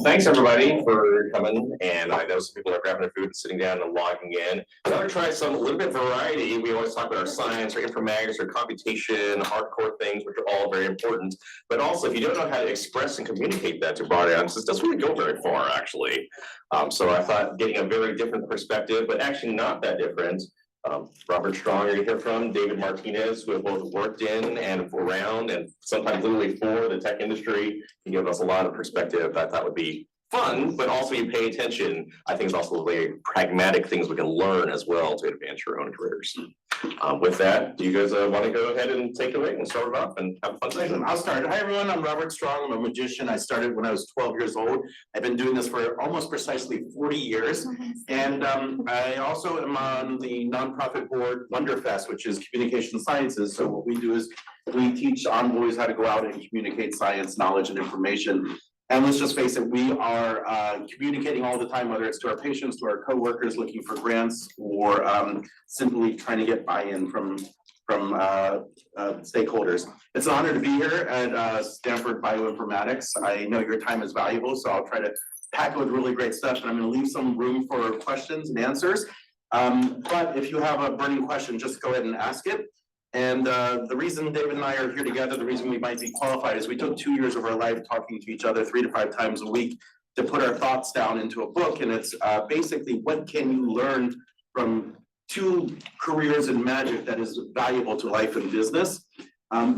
Thanks everybody for coming, and I know some people are grabbing their food and sitting down and logging in. I'm gonna try a little bit of variety. We always talk about our science, our informatics, our computation, hardcore things, which are all very important. But also, if you don't know how to express and communicate that to broad audiences, it doesn't really go very far, actually. So I thought getting a very different perspective, but actually not that different. Robert Strong, you're gonna hear from David Martinez, who have both worked in and around and sometimes literally for the tech industry, can give us a lot of perspective that I thought would be fun, but also you pay attention. I think it's also very pragmatic things we can learn as well to advance your own careers. With that, do you guys want to go ahead and take it away and start it off and have a fun session? I'll start. Hi everyone, I'm Robert Strong. I'm a magician. I started when I was 12 years old. I've been doing this for almost precisely 40 years. And I also am on the nonprofit board Wonderfest, which is communication sciences. So what we do is we teach envoys how to go out and communicate science, knowledge, and information. And let's just face it, we are communicating all the time, whether it's to our patients, to our coworkers looking for grants, or simply trying to get buy-in from stakeholders. It's an honor to be here at Stanford Bioinformatics. I know your time is valuable, so I'll try to pack with really great stuff, and I'm going to leave some room for questions and answers. But if you have a burning question, just go ahead and ask it. And the reason David and I are here together, the reason we might be qualified is we took 2 years of our life talking to each other 3 to 5 times a week to put our thoughts down into a book. And it's basically, what can you learn from 2 careers in magic that is valuable to life and business?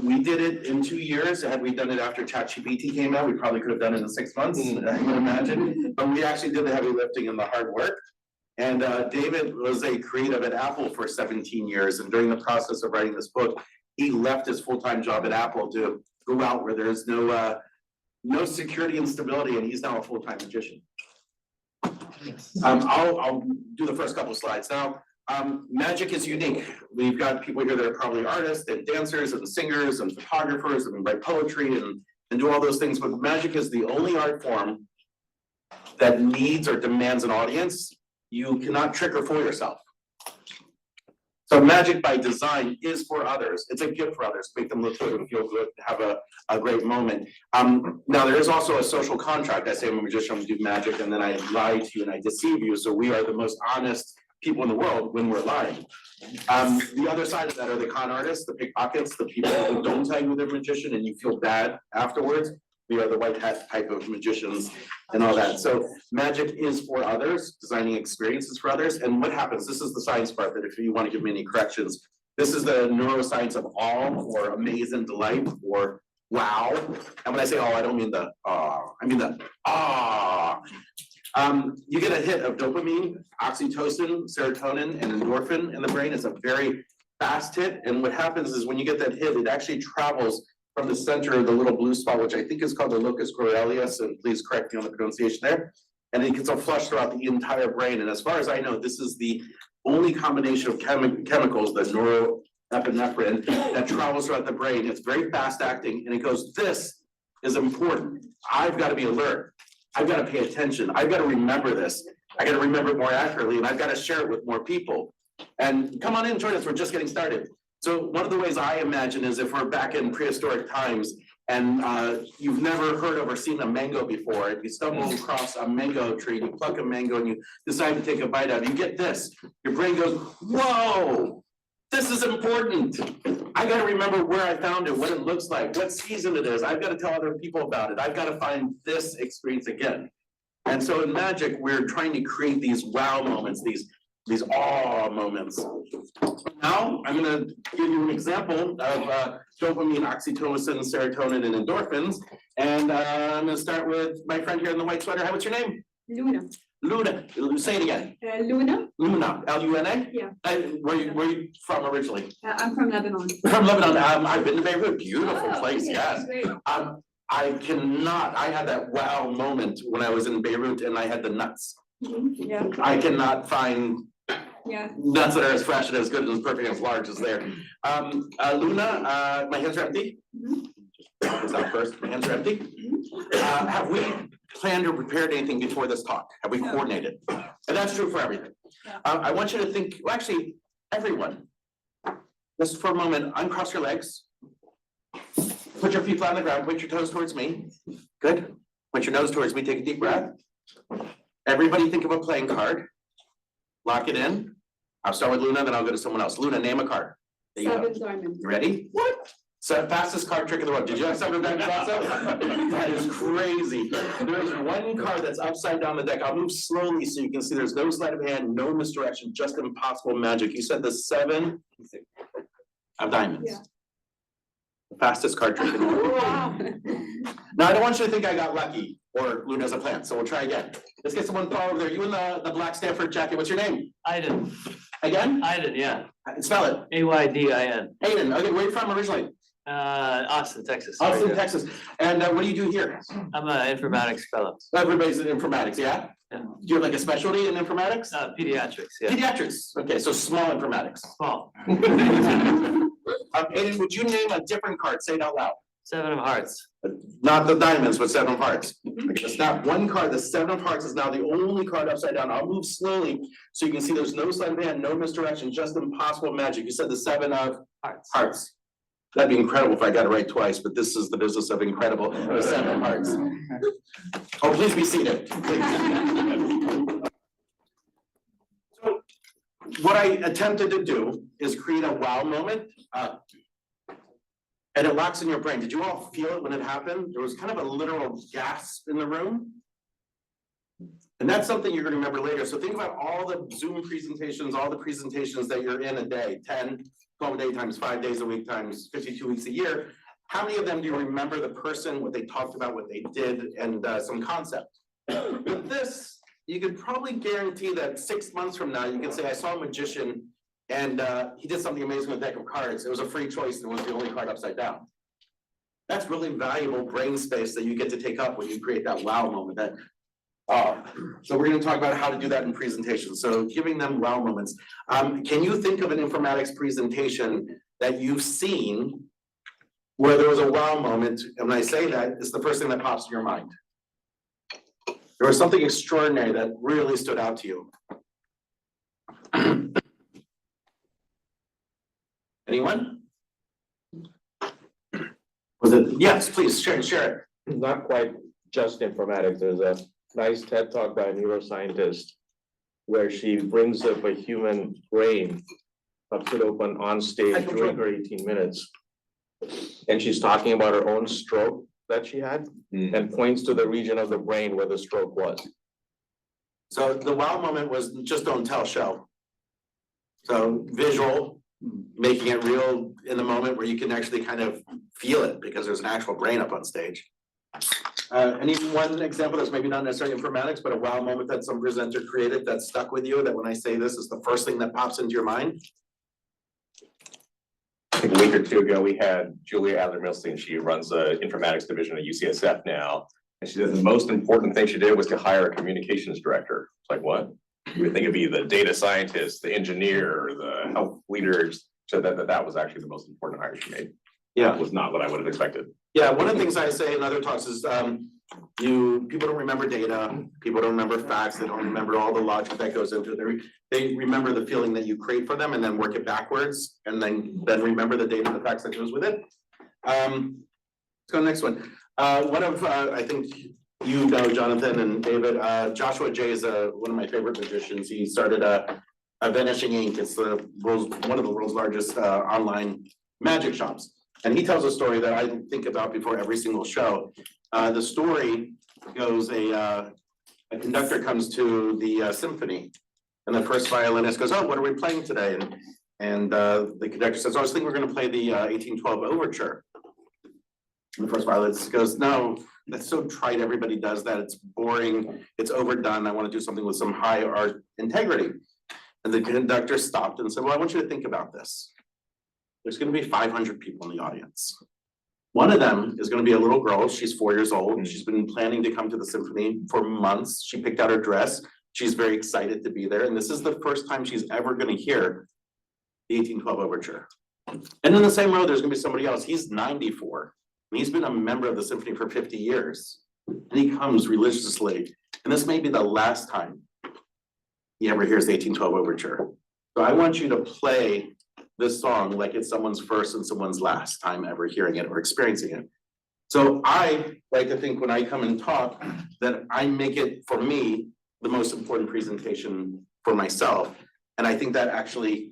We did it in 2 years. Had we done it after ChatGPT came out, we probably could have done it in 6 months, I would imagine. But we actually did the heavy lifting and the hard work. And David was a creative at Apple for 17 years. And during the process of writing this book, he left his full-time job at Apple to go out where there's no security and stability, and he's now a full-time magician. I'll do the first couple of slides. Now, magic is unique. We've got people here that are probably artists and dancers and singers and photographers and write poetry and do all those things. But magic is the only art form that needs or demands an audience. You cannot trick or fool yourself. So magic by design is for others. It's a gift for others, make them look good and feel good, have a great moment. Now there is also a social contract. I say I'm a magician, I do magic, and then I lie to you and I deceive you. So we are the most honest people in the world when we're lying. The other side of that are the con artists, the pickpockets, the people who don't tell you they're a magician and you feel bad afterwards. We are the white hat type of magicians and all that. So magic is for others, designing experiences for others. And what happens, this is the science part that if you want to give me any corrections, this is the neuroscience of awe or amaze and delight or wow. And when I say oh, I don't mean the I mean the ah. You get a hit of dopamine, oxytocin, serotonin, and endorphin in the brain. It's a very fast hit. And what happens is when you get that hit, it actually travels from the center of the little blue spot, which I think is called the locus coeruleus, and please correct me on the pronunciation there. And it gets all flushed throughout the entire brain. And as far as I know, this is the only combination of chemicals, the norepinephrine, that travels throughout the brain. It's very fast acting, and it goes, this is important. I've got to be alert. I've got to pay attention. I've got to remember this. I got to remember it more accurately, and I've got to share it with more people. And come on in, join us. We're just getting started. So one of the ways I imagine is if we're back in prehistoric times and you've never heard of or seen a mango before, if you stumble across a mango tree, you pluck a mango and you decide to take a bite out of it, you get this. Your brain goes, whoa, this is important. I got to remember where I found it, what it looks like, what season it is. I've got to tell other people about it. I've got to find this experience again. And so in magic, we're trying to create these wow moments, these awe moments. Now, I'm going to give you an example of dopamine, oxytocin, serotonin, and endorphins. And I'm going to start with my friend here in the white sweater. Hi, what's your name? Luna. Luna. Say it again. Luna. Luna. L-U-N-A? Yeah. Where are you from originally? I'm from Lebanon. From Lebanon. I've been to Beirut. Beautiful place, okay, yes. I had that wow moment when I was in Beirut and I had the nuts. Yeah. I cannot find nuts that are as fresh and as good and as perfect and as large as there. Luna, my hands are empty. It's not first, my hands are empty. Have we planned or prepared anything before this talk? Have we coordinated? And that's true for everything. I want you to think, well, actually, everyone, just for a moment, uncross your legs. Put your feet flat on the ground, point your toes towards me. Good. Point your nose towards me, take a deep breath. Everybody think of a playing card. Lock it in. I'll start with Luna, then I'll go to someone else. Luna, name a card. There you go. 7 diamonds. You ready? What? So fastest card trick in the world. Did you have 7 diamonds also? That is crazy. There is one card that's upside down the deck. I'll move slowly so you can see there's no sleight of hand, no misdirection, just impossible magic. You said the 7 of diamonds. Yeah. The fastest card trick in the world. Wow. Now, I don't want you to think I got lucky or Luna has a plan, so we'll try again. Let's get someone far over there. You in the black Stanford jacket, what's your name? Aiden, Again? yeah, Spell it. Aydin, Aiden, okay, where are you from originally? Austin, Texas. Austin, Right there. Texas. And what do you do here? I'm an informatics fellow, Everybody's in informatics, yeah? Yeah. Do you have like a specialty in informatics? pediatrics, yeah, Pediatrics, okay, so small informatics. small, Aiden, would you name a different card? Say it out loud. 7 of hearts. Not the diamonds, but 7 of hearts. It's not one card, the 7 of hearts is now the only card upside down. I'll move slowly so you can see there's no sleight of hand, no misdirection, just impossible magic. You said the 7 of Hearts. hearts. That'd be incredible if I got it right twice, but this is the business of incredible, the 7 of hearts. Oh, please be seated. So, what I attempted to do is create a wow moment. And it locks in your brain. Did you all feel it when it happened? There was kind of a literal gasp in the room. And that's something you're gonna remember later. So think about all the Zoom presentations, all the presentations that you're in a day, 10, 12 a day times 5 days a week times 52 weeks a year. How many of them do you remember the person, what they talked about, what they did, and some concept? With this, you could probably guarantee that 6 months from now, you can say, I saw a magician and he did something amazing with a deck of cards. It was a free choice and it was the only card upside down. That's really valuable brain space that you get to take up when you create that wow moment. So we're gonna talk about how to do that in presentations. So giving them wow moments. Can you think of an informatics presentation that you've seen where there was a wow moment? And when I say that, it's the first thing that pops in your mind. There was something extraordinary that really stood out to you. Anyone? Was it, yes, please, share it. Not quite just informatics. There's a nice TED talk by a neuroscientist where she brings up a human brain, pops it open on stage during her 18 minutes. And she's talking about her own stroke that she had and points to the region of the brain where the stroke was. So the wow moment was just don't tell show. So visual, making it real in the moment where you can actually kind of feel it because there's an actual brain up on stage. Any one example that's maybe not necessarily informatics, but a wow moment that some presenter created that stuck with you, that when I say this is the first thing that pops into your mind? I think a week or two ago, we had Julia Adler-Milstein. She runs the informatics division at UCSF now. And she said the most important thing she did was to hire a communications director. It's like, what? You would think it'd be the data scientist, the engineer, the health leaders. So that was actually the most important hire she made. Yeah. That was not what I would have expected. Yeah, one of the things I say in other talks is, people don't remember data, people don't remember facts, they don't remember all the logic that goes into it. They remember the feeling that you create for them and then work it backwards, and then remember the data and the facts that goes with it. Let's go next one. One of, I think you know, Jonathan and David, Joshua Jay is one of my favorite magicians. He started a Vanishing Ink. It's one of the world's largest online magic shops. And he tells a story that I think about before every single show. The story goes, a conductor comes to the symphony, and the first violinist goes, "Oh, what are we playing today?" And the conductor says, "Oh, I was thinking we're going to play the 1812 overture." And the first violinist goes, "No, that's so trite. Everybody does that. It's boring. It's overdone. I want to do something with some high art integrity." And the conductor stopped and said, "Well, I want you to think about this. There's going to be 500 people in the audience. One of them is going to be a little girl. She's 4 years old. She's been planning to come to the symphony for months. She picked out her dress. She's very excited to be there. And this is the first time she's ever going to hear the 1812 overture. And in the same row, there's going to be somebody else. He's 94. And he's been a member of the symphony for 50 years. And he comes religiously. And this may be the last time he ever hears the 1812 overture. So I want you to play this song like it's someone's first and someone's last time ever hearing it or experiencing it. So I like to think when I come and talk, that I make it, for me, the most important presentation for myself. And I think that actually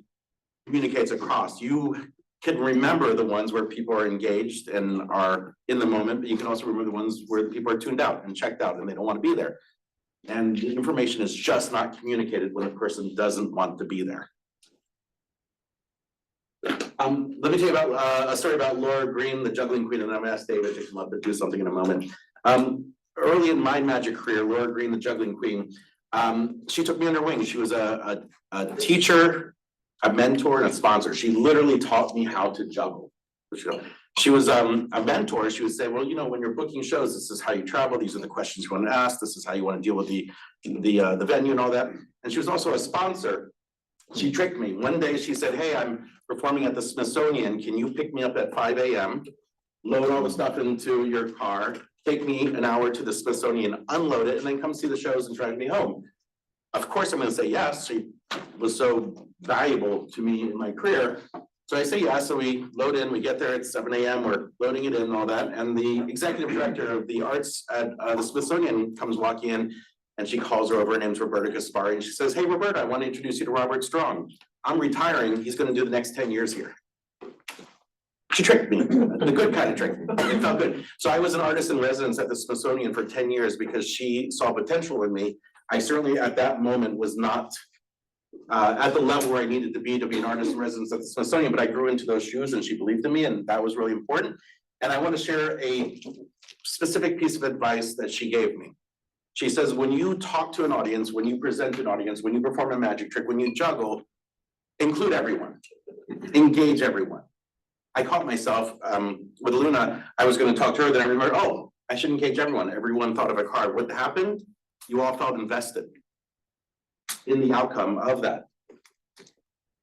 communicates across. You can remember the ones where people are engaged and are in the moment, but you can also remember the ones where people are tuned out and checked out and they don't want to be there. And the information is just not communicated when a person doesn't want to be there. Let me tell you about a story about Laura Green, the juggling queen, and I'm gonna ask David to come up and do something in a moment. Early in my magic career, Laura Green, the juggling queen, she took me under her wing. She was a teacher, a mentor, and a sponsor. She literally taught me how to juggle. She was a mentor. She would say, well, you know, when you're booking shows, this is how you travel. These are the questions you want to ask. This is how you want to deal with the venue and all that. And she was also a sponsor. She tricked me. One day she said, hey, I'm performing at the Smithsonian. Can you pick me up at 5 a.m., load all the stuff into your car, take me an hour to the Smithsonian, unload it, and then come see the shows and drive me home? Of course, I'm going to say yes. She was so valuable to me in my career. So I say yes. So we load in, we get there at 7 a.m., we're loading it in and all that. And the executive director of the arts at the Smithsonian comes walking in, and she calls her over. Her name's Roberta Gaspari, and she says, hey, Roberta, I want to introduce you to Robert Strong. I'm retiring. He's going to do the next 10 years here. She tricked me, the good kind of trick. It felt good. So I was an artist in residence at the Smithsonian for 10 years because she saw potential in me. I certainly at that moment was not at the level where I needed to be an artist in residence at the Smithsonian, but I grew into those shoes and she believed in me, and that was really important. And I want to share a specific piece of advice that she gave me. She says, when you talk to an audience, when you present an audience, when you perform a magic trick, when you juggle, include everyone, engage everyone. I caught myself with Luna. I was going to talk to her, then I remembered, oh, I should engage everyone. Everyone thought of a card. What happened? You all felt invested in the outcome of that.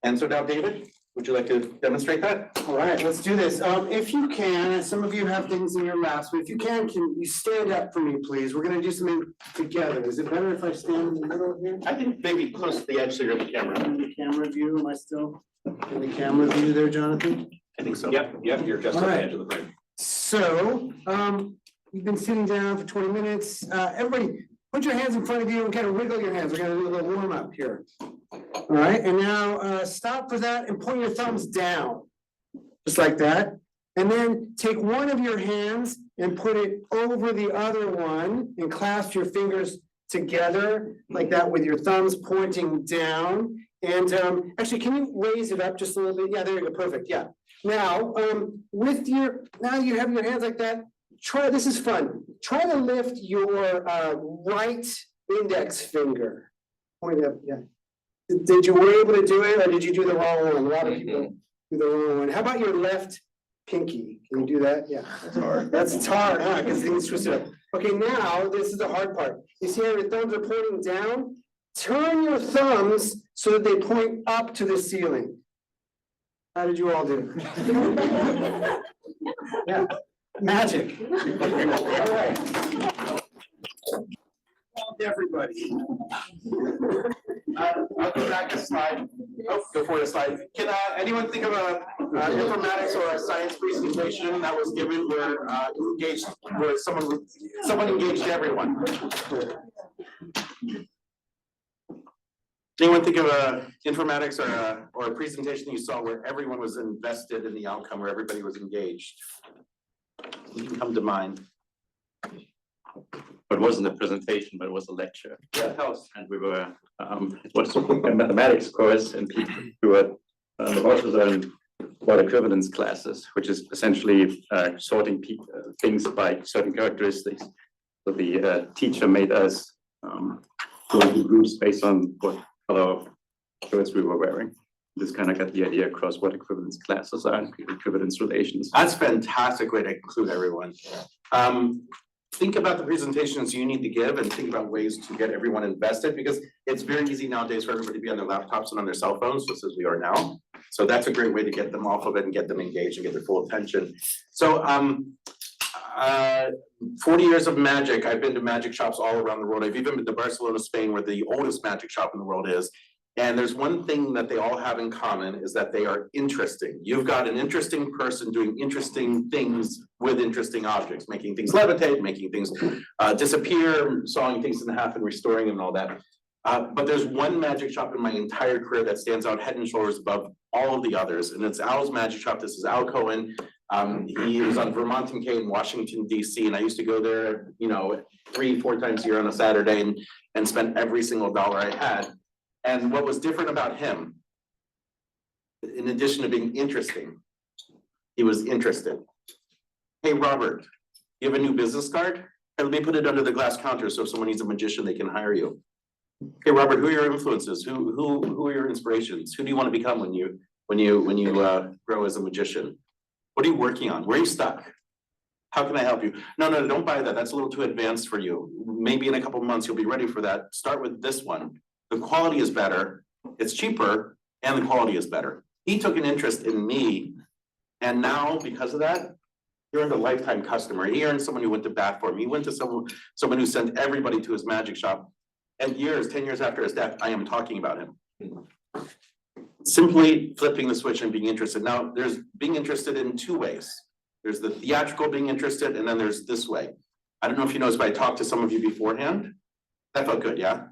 And so now, David, would you like to demonstrate that? All right, let's do this. If you can, and some of you have things in your laps, but if you can you stand up for me, please? We're gonna do something together. Is it better if I stand in the middle here? I think maybe close to the edge so you're in the camera. In the camera view, am I still in the camera view there, Jonathan? I think so. Yep, you're just on the edge of the frame. So, you've been sitting down for 20 minutes. Everybody, put your hands in front of you and kind of wiggle your hands. We're gonna do a little warm up here. All right, and now stop for that and point your thumbs down, just like that. And then take one of your hands and put it over the other one and clasp your fingers together like that with your thumbs pointing down. And actually, can you raise it up just a little bit? Yeah, there you go, perfect, yeah. Now, now you have your hands like that. This is fun. Try to lift your right index finger. Point it up, yeah. Did you were able to do it, or did you do the wrong one? A lot of people do the wrong one. How about your left pinky? Can you do that? Yeah. That's hard. That's hard, huh? Because things twist it up. Okay, now this is the hard part. You see how your thumbs are pointing down? Turn your thumbs so that they point up to the ceiling. How did you all do? Yeah, magic. All right. Everybody. I'll go back a slide. Oh, go for a slide. Can anyone think of a informatics or a science presentation that was given where someone engaged everyone? Anyone think of a informatics or a presentation you saw where everyone was invested in the outcome, where everybody was engaged? You can come to mind. It wasn't a presentation, but it was a lecture. Yeah, tell us. And we were, it was a mathematics course, and people who were also learning about equivalence classes, which is essentially sorting things by certain characteristics. So the teacher made us go into groups based on what color of shirts we were wearing. This kind of got the idea across what equivalence classes are and equivalence relations. That's a fantastic way to include everyone. Think about the presentations you need to give and think about ways to get everyone invested, because it's very easy nowadays for everybody to be on their laptops and on their cell phones, just as we are now. So that's a great way to get them off of it and get them engaged and get their full attention. So 40 years of magic. I've been to magic shops all around the world. I've even been to Barcelona, Spain, where the oldest magic shop in the world is. And there's one thing that they all have in common is that they are interesting. You've got an interesting person doing interesting things with interesting objects, making things levitate, making things disappear, sawing things in half and restoring them and all that. But there's one magic shop in my entire career that stands out head and shoulders above all of the others, and it's Al's Magic Shop. This is Al Cohen. He was on Vermont and K in Washington, DC, and I used to go there, 3-4 times a year on a Saturday and spend every single dollar I had. And what was different about him, in addition to being interesting, he was interested. Hey, Robert, you have a new business card? Hey, let me put it under the glass counter so if someone needs a magician, they can hire you. Hey, Robert, who are your influences? Who are your inspirations? Who do you want to become when you grow as a magician? What are you working on? Where are you stuck? How can I help you? No, don't buy that. That's a little too advanced for you. Maybe in a couple of months, you'll be ready for that. Start with this one. The quality is better, it's cheaper, and the quality is better. He took an interest in me, and now, because of that, he earned a lifetime customer. He earned someone who went to bat for him. He went to someone who sent everybody to his magic shop. And 10 years after his death, I am talking about him. Simply flipping the switch and being interested. Now, there's being interested in two ways. There's the theatrical being interested, and then there's this way. I don't know if you noticed, but I talked to some of you beforehand. That felt good, yeah?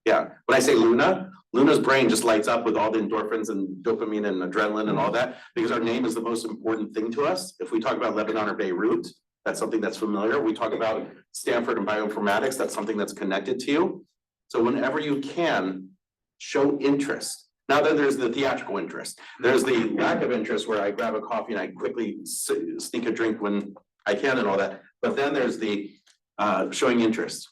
Yeah, when I say Luna's brain just lights up with all the endorphins and dopamine and adrenaline and all that, because our name is the most important thing to us. If we talk about Lebanon or Beirut, that's something that's familiar. We talk about Stanford and bioinformatics, that's something that's connected to you. So whenever you can, show interest. Now then there's the theatrical interest. There's the lack of interest where I grab a coffee and I quickly sneak a drink when I can and all that. But then there's the showing interest.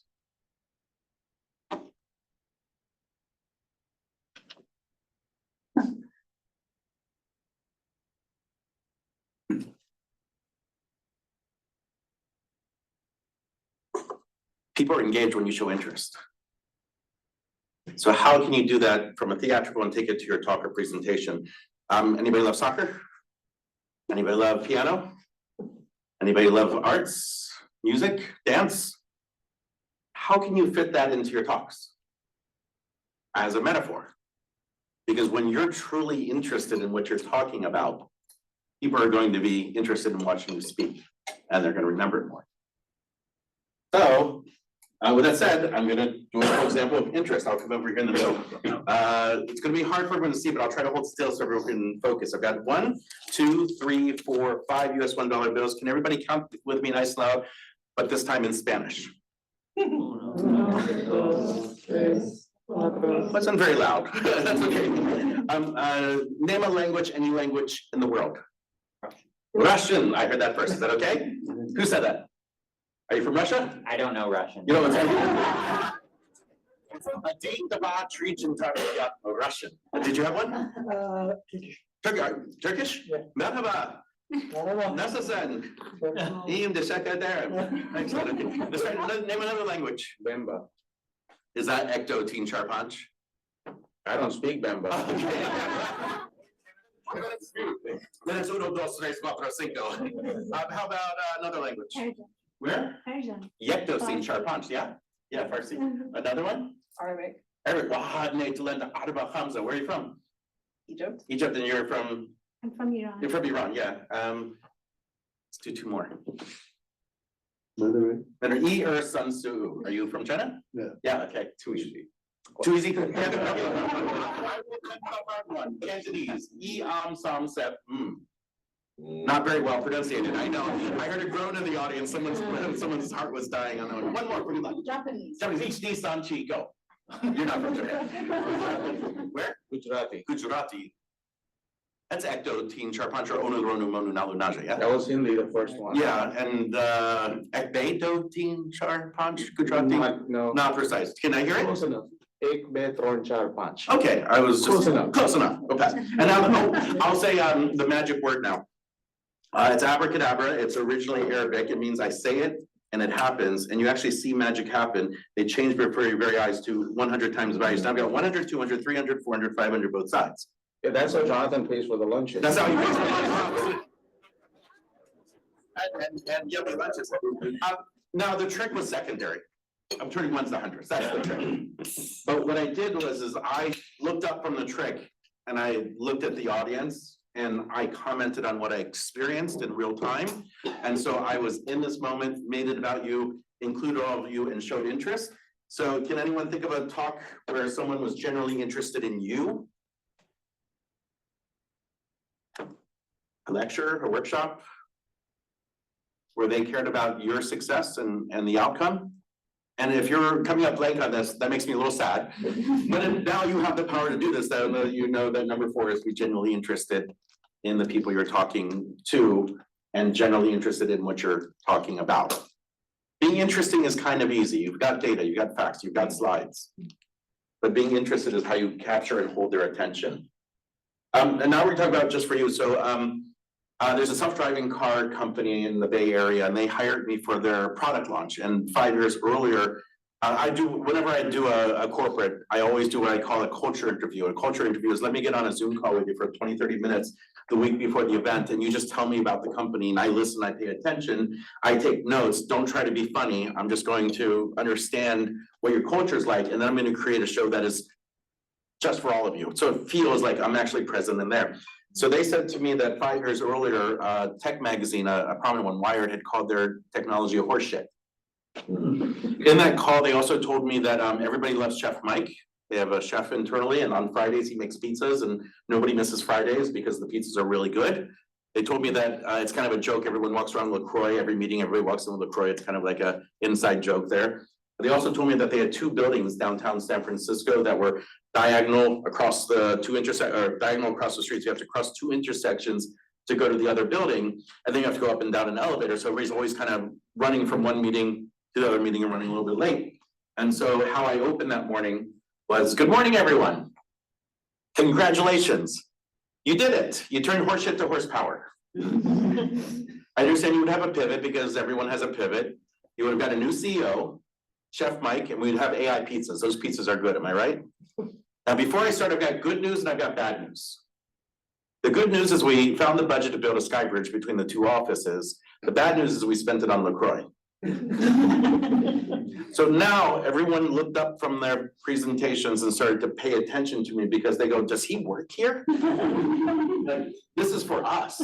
People are engaged when you show interest. So how can you do that from a theatrical and take it to your talk or presentation? Anybody love soccer? Anybody love piano? Anybody love arts, music, dance? How can you fit that into your talks? As a metaphor. Because when you're truly interested in what you're talking about, people are going to be interested in watching you speak, and they're going to remember it more. So, with that said, I'm gonna do an example of interest. I'll come over here in the middle. It's gonna be hard for everyone to see, but I'll try to hold still so everyone can focus. I've got 1, 2, 3, 4, 5 US $1 bills. Can everybody count with me nice and loud, but this time in Spanish? Wasn't very loud. That's okay. Name a language, any language in the world. Russian, I heard that first. Is that okay? Who said that? Are you from Russia? I don't know Russian. You know what's Russian. Did you have one? Turkish? Yeah. Merhaba. Nasılsın? İyiyim, teşekkür ederim. Excellent. Let's try to name another language. Bemba. Is that Ecto Teen Charpanch? I don't speak Bemba. Then uno, dos, tres, cuatro, cinco. How about another language? Where? Persian. Yektosin Charpanch, yeah? Yeah, Farsi. Another one? Arabic. Arabic. Wahad Neitalenda Arba Hamza. Where are you from? Egypt. Egypt, and you're from? I'm from Iran. You're from Iran, yeah. Let's do 2 more. Mandarin. Then E or Sun Su. Are you from China? Yeah. Yeah, okay, too easy. Too easy. Cantonese. E Sam Sep. Not very well pronunciated, I know. I heard a groan in the audience. Someone's heart was dying on that one. One more, pretty much. Japanese. Japanese, HD Sanchi, go. You're not from Japan. Where? Gujarati. Gujarati. That's Ecto Teen Charpantra Onu Ronu Monu Nalu Naja, yeah? That was Hindi, the first one. Yeah, and Ekbeto Teen Charpanch Gujarati? No. Not precise. Can I hear it? Close enough. Ek, be, tron, char, panch. Okay, I was just. Close enough. Close enough, okay. And now, I'll say the magic word now. It's abracadabra. It's originally Arabic. It means I say it and it happens, and you actually see magic happen. They change before your very eyes to 100 times the values. Now I've got 100, 200, 300, 400, 500, both sides. Yeah, that's how Jonathan pays for the lunches. That's how you pays for and yummy lunches. Now the trick was secondary. turning ones to hundreds, that's the trick. But what I did is I looked up from the trick and I looked at the audience and I commented on what I experienced in real time. And so I was in this moment, made it about you, included all of you and showed interest. So can anyone think of a talk where someone was generally interested in you? A lecture, a workshop? Where they cared about your success and the outcome? And if you're coming up blank on this, that makes me a little sad. But now you have the power to do this, that you know that number 4 is be genuinely interested in the people you're talking to and generally interested in what you're talking about. Being interesting is kind of easy. You've got data, you've got facts, you've got slides. But being interested is how you capture and hold their attention. And now we're talking about just for you. So there's a self-driving car company in the Bay Area and they hired me for their product launch. And 5 years earlier, whenever I do a corporate, I always do what I call a culture interview. A culture interview is let me get on a Zoom call with you for 20, 30 minutes the week before the event. And you just tell me about the company and I listen, I pay attention, I take notes. Don't try to be funny. I'm just going to understand what your culture is like. And then I'm going to create a show that is just for all of you. So it feels like I'm actually present in there. So they said to me that 5 years earlier, Tech Magazine, a prominent one, Wired, had called their technology a horse shit. In that call, they also told me that everybody loves Chef Mike. They have a chef internally, and on Fridays he makes pizzas, and nobody misses Fridays because the pizzas are really good. They told me that it's kind of a joke. Everyone walks around LaCroix every meeting. Everybody walks in with LaCroix. It's kind of like a inside joke there. They also told me that they had 2 buildings downtown San Francisco that were diagonal across the diagonal across the streets. You have to cross 2 intersections to go to the other building, and then you have to go up and down an elevator. So everybody's always kind of running from one meeting to the other meeting and running a little bit late. And so how I opened that morning was, good morning, everyone. Congratulations. You did it. You turned horseshit to horsepower. I understand you would have a pivot because everyone has a pivot. You would have got a new CEO, Chef Mike, and we'd have AI pizzas. Those pizzas are good, am I right? Now, before I start, I've got good news and I've got bad news. The good news is we found the budget to build a sky bridge between the 2 offices. The bad news is we spent it on LaCroix. So now everyone looked up from their presentations and started to pay attention to me because they go, does he work here? Like, this is for us.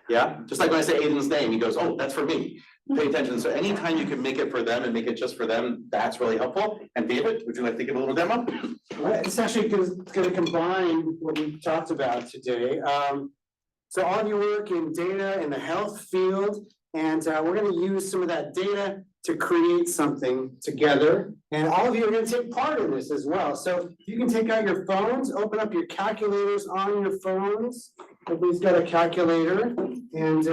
Yeah, just like when I say Aiden's name, he goes, oh, that's for me. Pay attention. So anytime you can make it for them and make it just for them, that's really helpful. And David, would you like to give a little demo? It's actually going to combine what we talked about today. So all of you work in data in the health field, and we're going to use some of that data to create something together. And all of you are going to take part in this as well. So you can take out your phones, open up your calculators on your phones. Everybody's got a calculator. And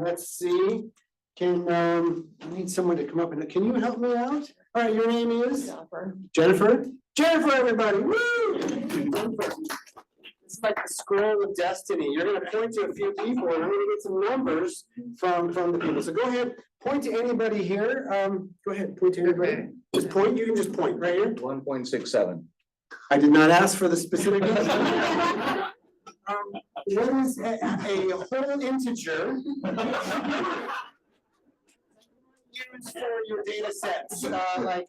let's see. I need someone to come up and, can you help me out? All right, your name is? Jennifer. Jennifer? Jennifer, everybody, woo! It's like the scroll of destiny. You're gonna point to a few people and I'm gonna get some numbers from the people. So go ahead, point to anybody here. Go ahead, point to anybody. Just point, you can just point right here. 1.67. I did not ask for the specific. What is a whole integer? Use for your data sets, like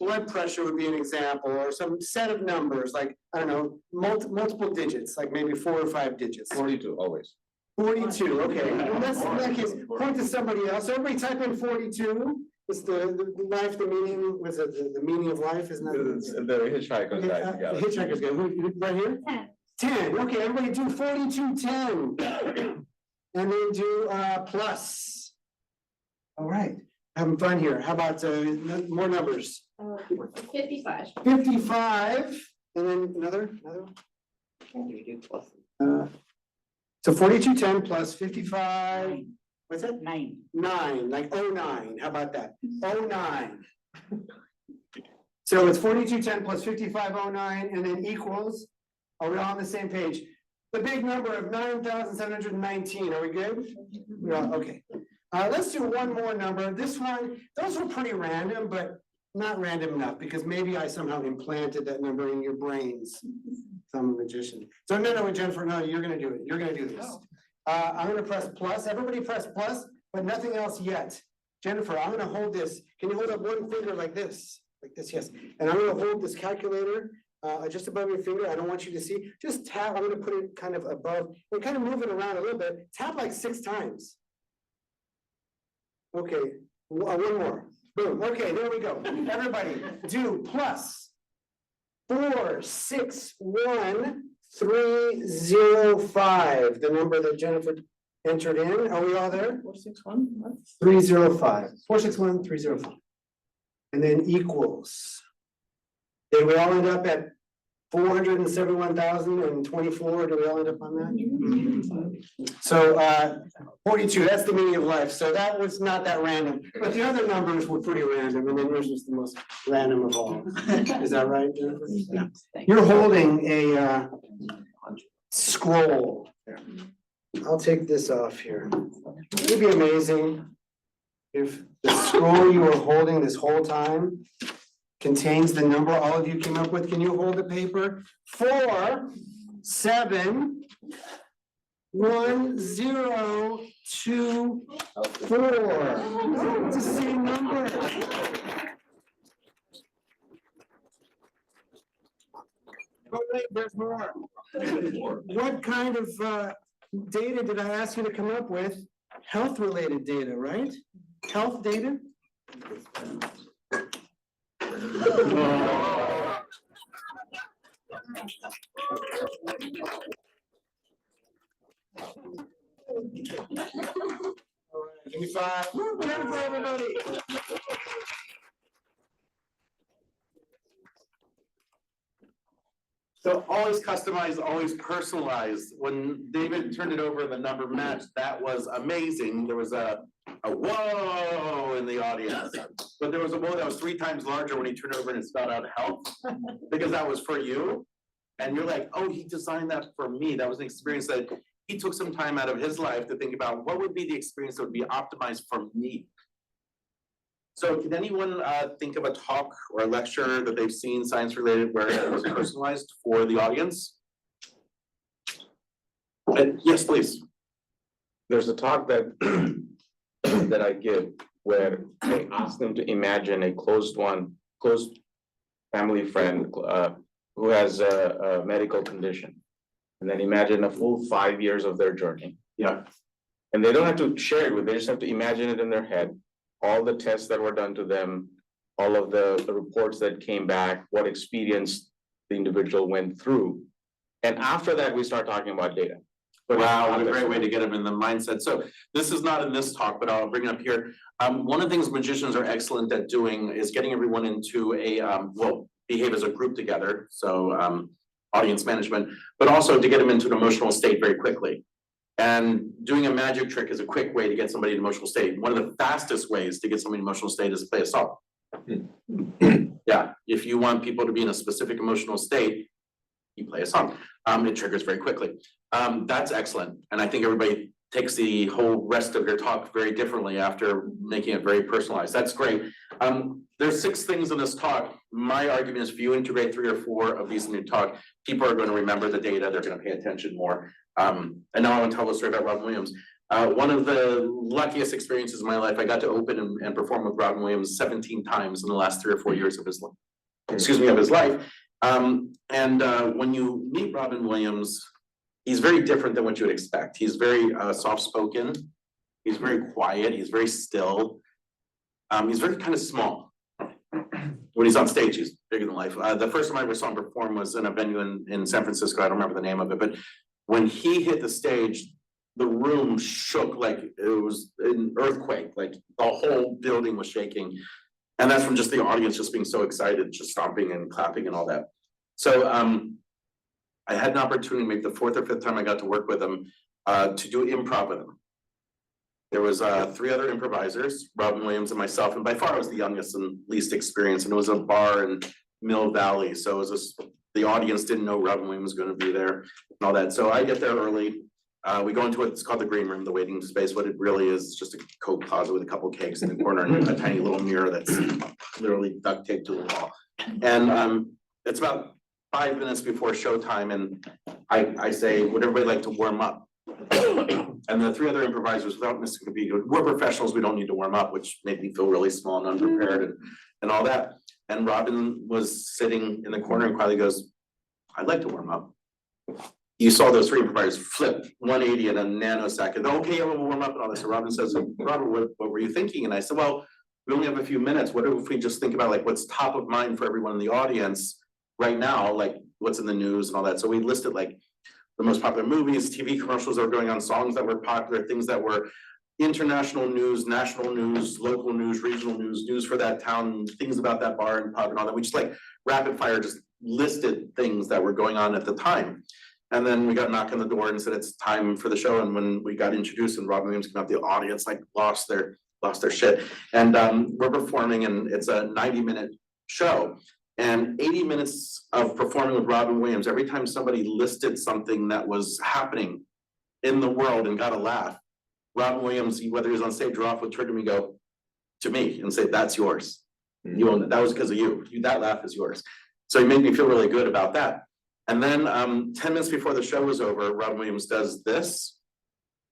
blood pressure would be an example, or some set of numbers, like, I don't know, multiple digits, like maybe 4 or 5 digits. 42 always. 42, okay, in that case, point to somebody else. Everybody type in 42. It's the life, the meaning, was it the meaning of life, isn't that? The hitchhiker's guide. The hitchhiker's guide, right here? 10, okay, everybody do 4210. And then do plus. All right. Having fun here. How about more numbers? 55. 55, and then another one. So 4210 plus 55. What's that? 9. 9, like 09. How about that? 09. So it's 4210 plus 5509, and then equals. Are we all on the same page? The big number of 9,719. Are we good? Yeah. Okay. Let's do one more number. This one, those were pretty random, but not random enough because maybe I somehow implanted that number in your brains. Some magician. So no, Jennifer, no, you're gonna do it. You're gonna do this. I'm gonna press plus. Everybody press plus, but nothing else yet. Jennifer, I'm gonna hold this. Can you hold up one finger like this? Like this, yes. And I'm gonna hold this calculator just above your finger. I don't want you to see. Just tap. I'm gonna put it kind of above. We're kind of moving around a little bit. Tap like 6 times. Okay, one more. Boom. Okay, there we go. Everybody, do plus 461,305. The number that Jennifer entered in. Are we all there? 461? 305. 461,305. And then equals. Did we all end up at 471,024? Did we all end up on that? So 42, that's the meaning of life. So that was not that random, but the other numbers were pretty random, and then yours was the most random of all. Is that right, Jennifer? Yeah. You're holding a scroll. I'll take this off here. It'd be amazing if the scroll you were holding this whole time contains the number all of you came up with. Can you hold the paper? 471,024. It's the same number. Oh, wait, there's more. What kind of data did I ask you to come up with? Health-related data, right? Health data? Give me 5. Woo, everybody. So always customized, always personalized. When David turned it over, the number matched. That was amazing. There was a whoa in the audience. But there was a whoa that was 3 times larger when he turned it over and it spelled out health, because that was for you. And you're like, oh, he designed that for me. That was an experience that he took some time out of his life to think about what would be the experience that would be optimized for me. So can anyone think of a talk or a lecture that they've seen science related where it was personalized for the audience? Yes, please. There's a talk that that I give where I ask them to imagine a close family friend who has a medical condition. And then imagine a full 5 years of their journey. Yeah. And they don't have to share it with, they just have to imagine it in their head. All the tests that were done to them, all of the reports that came back, what experience the individual went through. And after that, we start talking about data. But wow, what a great way to get them in the mindset. So this is not in this talk, but I'll bring it up here. One of the things magicians are excellent at doing is getting everyone into a, behave as a group together. So audience management, but also to get them into an emotional state very quickly. And doing a magic trick is a quick way to get somebody in an emotional state. One of the fastest ways to get somebody in an emotional state is to play a song. Yeah, if you want people to be in a specific emotional state, you play a song. It triggers very quickly. That's excellent. And I think everybody takes the whole rest of your talk very differently after making it very personalized. That's great. There's 6 things in this talk. My argument is if you integrate 3 or 4 of these in your talk, people are going to remember the data, they're going to pay attention more. And now I want to tell a story about Robin Williams. One of the luckiest experiences in my life, I got to open and perform with Robin Williams 17 times in the last 3 or 4 years of his life. Of his life. When you meet Robin Williams, he's very different than what you would expect. He's very soft-spoken. He's very quiet. He's very still. He's very kind of small. When he's on stage, he's bigger than life. The first time I ever saw him perform was in a venue in San Francisco. I don't remember the name of it, but when he hit the stage, the room shook like it was an earthquake. Like the whole building was shaking. And that's from just the audience just being so excited, just stomping and clapping and all that. So I had an opportunity, maybe the 4th or 5th time I got to work with him, to do improv with him. There was 3 other improvisers, Robin Williams and myself, and by far I was the youngest and least experienced, and it was a bar in Mill Valley, so it was just, the audience didn't know Robin Williams was gonna be there and all that, so I get there early. We go into what's called the green room, the waiting space. What it really is just a Coke closet with a couple of cakes in the corner and a tiny little mirror that's literally duct taped to the wall. And it's about 5 minutes before showtime, and I say, would everybody like to warm up? And the three other improvisers, without missing a beat, we're professionals, we don't need to warm up, which made me feel really small and unprepared and all that. And Robin was sitting in the corner and quietly goes, I'd like to warm up. You saw those three improvisers flip 180 in a nanosecond. Okay, we'll warm up and all this. So Robin says, Robert, what were you thinking? And I said, well, we only have a few minutes. What if we just think about like what's top of mind for everyone in the audience right now, like what's in the news and all that. So we listed like the most popular movies, TV commercials that were going on, songs that were popular, things that were international news, national news, local news, regional news, news for that town, things about that bar and pub and all that. We just like rapid fire just listed things that were going on at the time. And then we got a knock on the door and said, it's time for the show. And when we got introduced and Robin Williams came out, the audience like lost their shit. And we're performing and it's a 90-minute show. And 80 minutes of performing with Robin Williams, every time somebody listed something that was happening in the world and got a laugh, Robin Williams, whether he was on stage or off, would turn to me, go to me and say, that's yours. You own it. That was because of you. That laugh is yours. So he made me feel really good about that. And then 10 minutes before the show was over, Robin Williams does this.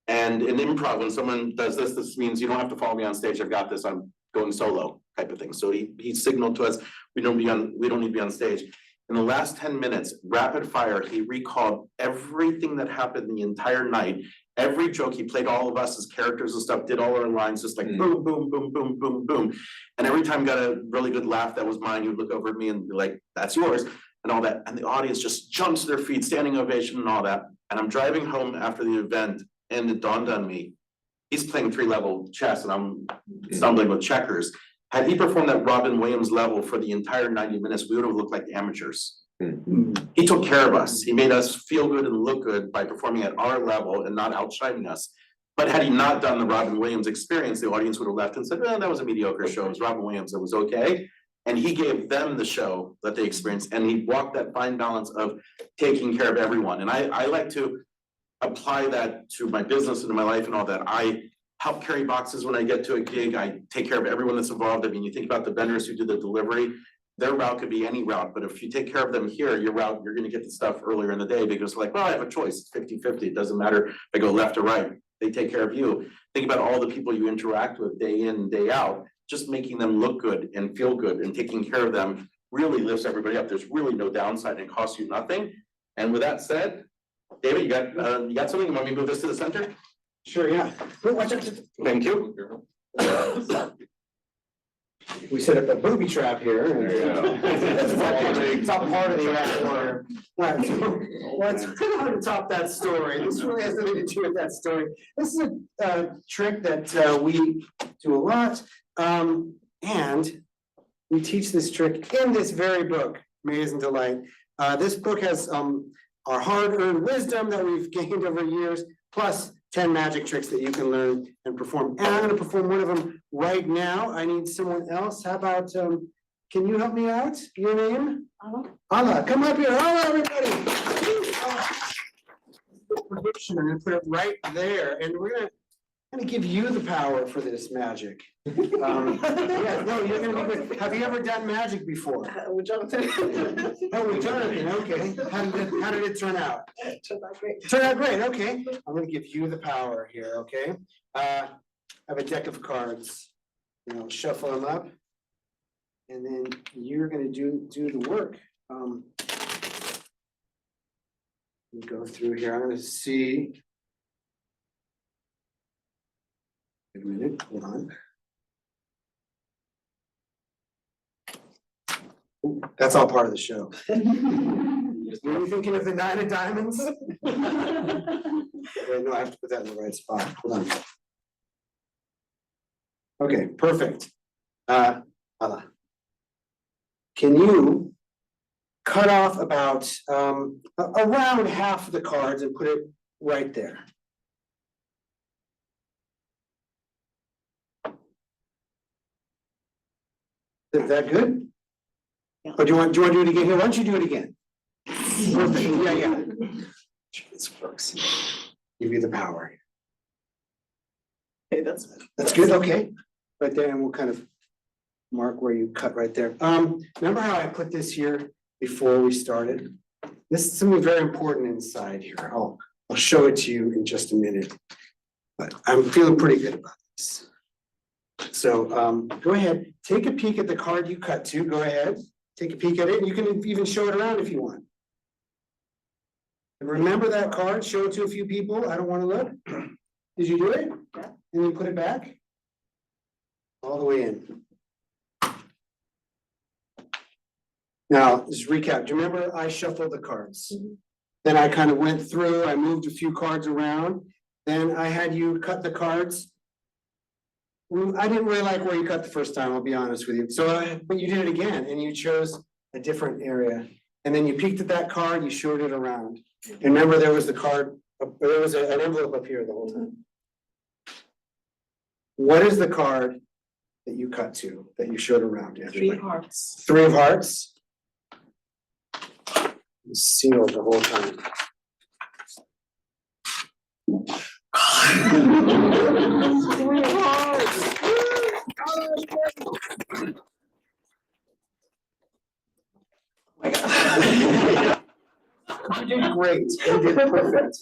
And in improv, when someone does this, this means you don't have to follow me on stage. I've got this. I'm going solo type of thing. So he signaled to us, we don't need to be on stage. In the last 10 minutes, rapid fire, he recalled everything that happened the entire night. Every joke, he played all of us as characters and stuff, did all our lines, just like boom, boom, boom, boom, boom, boom. And every time got a really good laugh that was mine, he would look over at me and be like, that's yours, and all that. And the audience just jumps to their feet, standing ovation and all that. And I'm driving home after the event and it dawned on me, he's playing 3-level chess and I'm stumbling with checkers. Had he performed at Robin Williams level for the entire 90 minutes, we would have looked like amateurs. He took care of us. He made us feel good and look good by performing at our level and not outshining us. But had he not done the Robin Williams experience, the audience would have left and said, well, that was a mediocre show. It was Robin Williams, it was okay. And he gave them the show that they experienced. And he walked that fine balance of taking care of everyone. And I like to apply that to my business and to my life and all that. I help carry boxes when I get to a gig. I take care of everyone that's involved. I mean, you think about the vendors who do the delivery, their route could be any route, but if you take care of them here, your route, you're gonna get the stuff earlier in the day because like, well, I have a choice, it's 50-50, it doesn't matter if I go left or right, they take care of you. Think about all the people you interact with day in, day out, just making them look good and feel good and taking care of them really lifts everybody up. There's really no downside and it costs you nothing. And with that said, David, you got something? You want me to move this to the center? Sure, yeah. Thank you. We set up a booby trap here. There you go. It's all part of the act. Right, so, well, it's kind of hard to top that story. This really has nothing to do with that story. This is a trick that we do a lot. And we teach this trick in this very book, Amaze Delight. This book has our hard-earned wisdom that we've gained over years, plus 10 magic tricks that you can learn and perform. And I'm gonna perform one of them right now. I need someone else. How about, can you help me out? Your name? Anna, come up here. Anna, everybody. Prediction, I'm gonna put it right there, and we're gonna give you the power for this magic. Yeah, no, you're gonna be good. Have you ever done magic before? With Jonathan. Oh, with Jonathan, okay. How did it turn out? Turned out great. Turned out great, okay. I'm gonna give you the power here, okay? I have a deck of cards. You know, shuffle them up. And then you're gonna do the work. We go through here, I'm gonna see. Wait a minute, hold on. Ooh, that's all part of the show. Were you thinking of the 9 of diamonds? Wait, no, I have to put that in the right spot. Hold on. Okay, perfect. Ala. Can you cut off about around half of the cards and put it right there? Is that good? Yeah. Or do you want to do it again here? Why don't you do it again? Perfect. Yeah. This works. Give you the power. Okay, that's That's good, okay. Right there, and we'll kind of mark where you cut right there. Remember how I put this here before we started? This is something very important inside here. I'll show it to you in just a minute. But I'm feeling pretty good about this. So, go ahead, take a peek at the card you cut to, go ahead, take a peek at it, you can even show it around if you want. And remember that card, show it to a few people, I don't wanna look. Did you do it? Yeah. And you put it back? All the way in. Now, just recap, do you remember I shuffled the cards? Then I kind of went through, I moved a few cards around, then I had you cut the cards. I didn't really like where you cut the first time, I'll be honest with you, so, but you did it again, and you chose a different area. And then you peeked at that card, you showed it around. And remember, there was the card, there was an envelope up here the whole time. What is the card that you cut to, that you showed around? Yeah, 3 hearts. 3 of hearts. Sealed the whole time. You did great, you did perfect.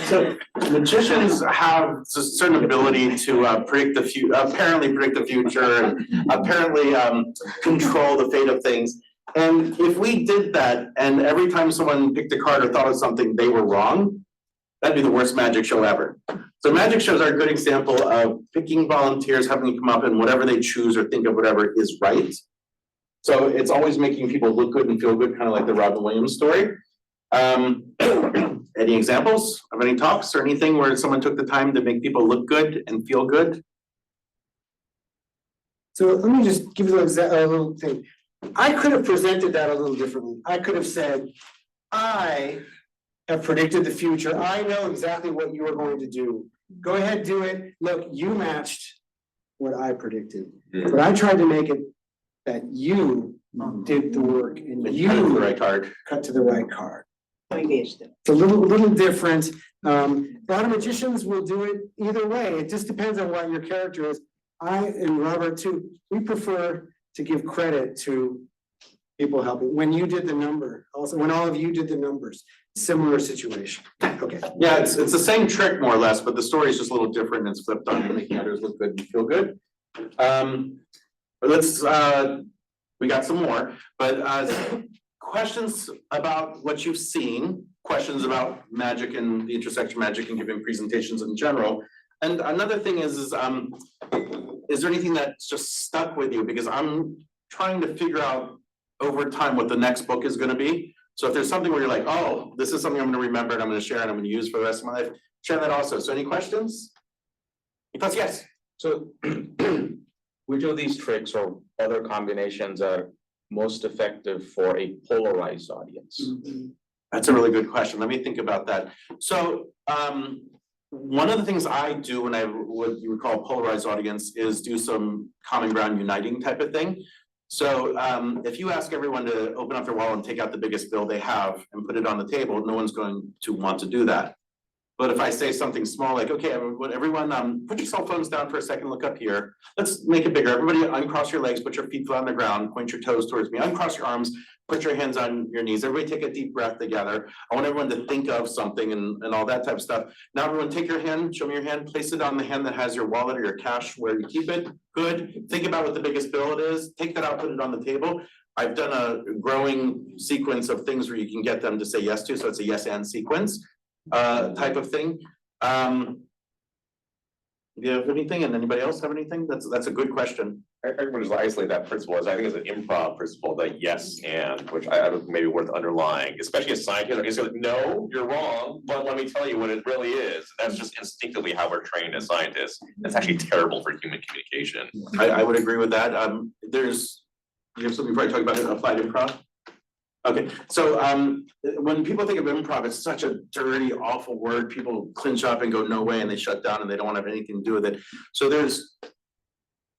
So magicians have a certain ability to predict the apparently predict the future and apparently control the fate of things. And if we did that and every time someone picked a card or thought of something, they were wrong, that'd be the worst magic show ever. So magic shows are a good example of picking volunteers, having them come up and whatever they choose or think of whatever is right. So it's always making people look good and feel good, kind of like the Robin Williams story. Any examples of any talks or anything where someone took the time to make people look good and feel good? So let me just give you a little thing. I could have presented that a little differently. I could have said, I have predicted the future. I know exactly what you are going to do. Go ahead, do it. Look, you matched what I predicted. But I tried to make it that you did the work and Cut to the you right card. cut to the right card. Engaged them. It's a little different. A lot of magicians will do it either way. It just depends on what your character is. I and Robert too, we prefer to give credit to people helping. When you did the number, also when all of you did the numbers, similar situation. Okay. Yeah, it's the same trick more or less, but the story is just a little different and it's flipped on, making others look good and feel good. Let's we got some more, but questions about what you've seen, questions about magic and the intersection of magic and giving presentations in general. And another thing is there anything that's just stuck with you? Because I'm trying to figure out over time what the next book is gonna be. So if there's something where you're like, oh, this is something I'm gonna remember and I'm gonna share and I'm gonna use for the rest of my life, share that also. So any questions? Because yes. So which of these tricks or other combinations are most effective for a polarized audience? That's a really good question. Let me think about that. So, one of the things I do when I what you would call a polarized audience is do some common ground uniting type of thing. So, if you ask everyone to open up their wallet and take out the biggest bill they have and put it on the table, no one's going to want to do that. But if I say something small, like, okay, everyone, put your cell phones down for a second, look up here. Let's make it bigger. Everybody uncross your legs, put your feet flat on the ground, point your toes towards me, uncross your arms, put your hands on your knees. Everybody take a deep breath together. I want everyone to think of something and all that type of stuff. Now everyone take your hand, show me your hand, place it on the hand that has your wallet or your cash where you keep it. Good. Think about what the biggest bill it is. Take that out, put it on the table. I've done a growing sequence of things where you can get them to say yes to, so it's a yes and sequence. Type of thing. Do you have anything and anybody else have anything? That's a good question. Everyone just isolate that principle as I think it's an improv principle, that yes and, which I would maybe worth underlying, especially as scientists. It's like, no, you're wrong, but let me tell you what it really is. That's just instinctively how we're trained as scientists. That's actually terrible for human communication. I would agree with that. You have something probably talk about applied improv? Okay, so when people think of improv, it's such a dirty, awful word. People clinch up and go no way and they shut down and they don't want to have anything to do with it. So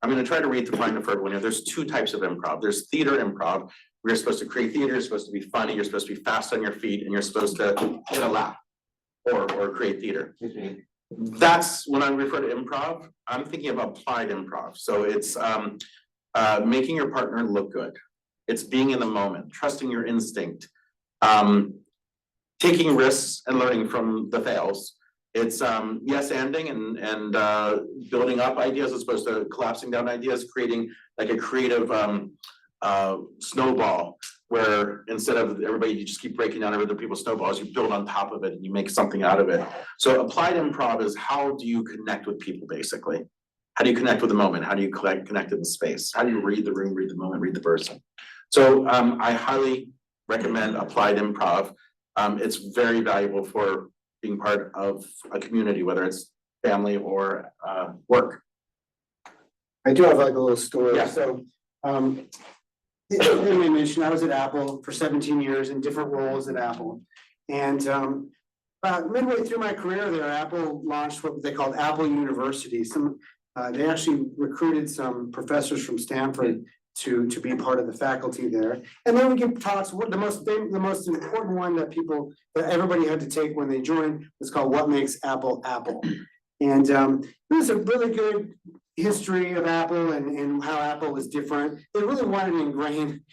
I'm gonna try to redefine it for everyone here. There's 2 types of improv. There's theater improv, where you're supposed to create theater, you're supposed to be funny, you're supposed to be fast on your feet, and you're supposed to get a laugh or create theater. That's when I refer to improv, I'm thinking of applied improv. So it's making your partner look good. It's being in the moment, trusting your instinct, taking risks and learning from the fails, It's yes anding and building up ideas as opposed to collapsing down ideas, creating like a creative snowball. Where instead of everybody, you just keep breaking down other people's snowballs, you build on top of it and you make something out of it. So applied improv is how do you connect with people basically? How do you connect with the moment? How do you connect in the space? How do you read the room, read the moment, read the person? So I highly recommend applied improv. It's very valuable for being part of a community, whether it's family or work. I do have like a little story, Yeah. so, I mentioned I was at Apple for 17 years in different roles at Apple. And, about midway through my career there, Apple launched what they called Apple University. They actually recruited some professors from Stanford to be part of the faculty there. And then we give talks, the most important one that everybody had to take when they joined was called What Makes Apple Apple. And it was a really good history of Apple and how Apple is different. They really wanted to ingrain